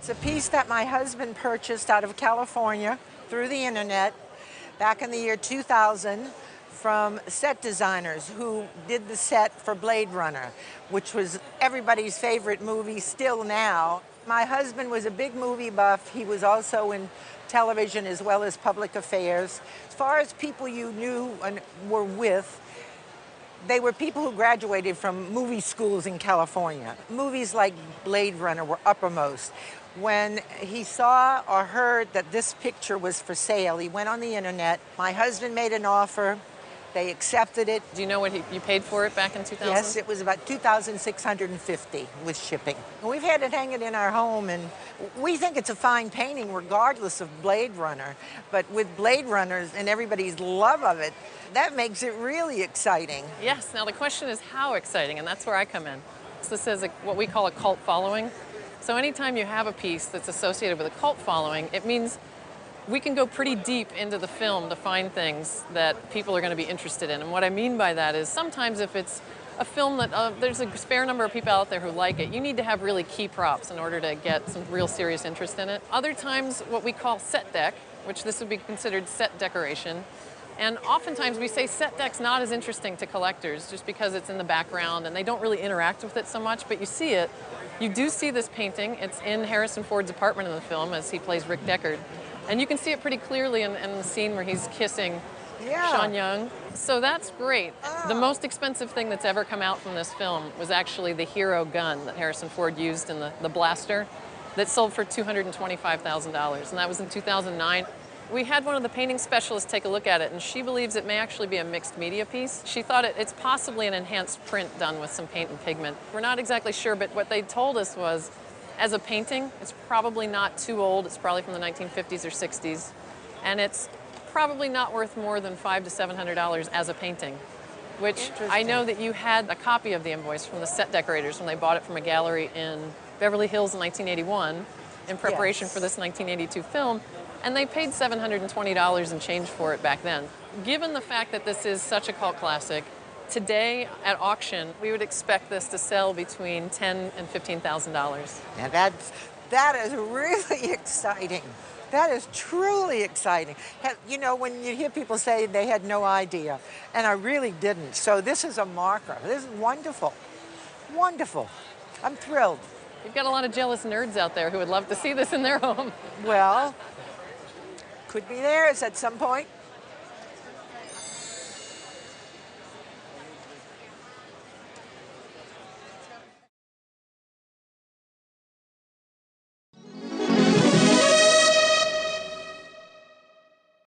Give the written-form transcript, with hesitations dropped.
It's a piece that my husband purchased out of California through the internet back in the year 2000 from set designers who did the set for Blade Runner, which was everybody's favorite movie still now. My husband was a big movie buff. He was also in television as well as public affairs. As far as people you knew and were with, they were people who graduated from movie schools in California. Movies like Blade Runner were uppermost. When he saw or heard that this picture was for sale, he went on the internet. My husband made an offer. They accepted it. Do you know what you paid for it back in 2000? Yes, it was about $2,650 with shipping. We've had it hanging in our home, and we think it's a fine painting regardless of Blade Runner. But with Blade Runners and everybody's love of it, that makes it really exciting. Yes, now the question is how exciting, and that's where I come in. So this is what we call a cult following. So anytime you have a piece that's associated with a cult following, it means we can go pretty deep into the film to find things that people are going to be interested in. And what I mean by that is sometimes if it's a film that there's a spare number of people out there who like it, you need to have really key props in order to get some real serious interest in it. Other times what we call set deck, which this would be considered set decoration. And oftentimes we say set deck's not as interesting to collectors just because it's in the background and they don't really interact with it so much, but you see it. You do see this painting. It's in Harrison Ford's apartment in the film as he plays Rick Deckard. And you can see it pretty clearly in the scene where he's kissing Sean Young. So that's great. The most expensive thing that's ever come out from this film was actually the hero gun that Harrison Ford used in the blaster that sold for $225,000, and that was in 2009. We had one of the painting specialists take a look at it, and she believes it may actually be a mixed media piece. She thought it's possibly an enhanced print done with some paint and pigment. We're not exactly sure, but what they told us was, as a painting, it's probably not too old. It's probably from the 1950s or 60s. And it's probably not worth more than $500 to $700 as a painting, which I know that you had a copy of the invoice from the set decorators when they bought it from a gallery in Beverly Hills in 1981 in preparation for this 1982 film. And they paid $720 and change for it back then. Given the fact that this is such a cult classic, today at auction, we would expect this to sell between $10,000 and $15,000. And that is really exciting. That is truly exciting. You know, when you hear people say they had no idea, and I really didn't. So this is a marker. This is wonderful. Wonderful. I'm thrilled. You've got a lot of jealous nerds out there who would love to see this in their home. Well, could be theirs at some point.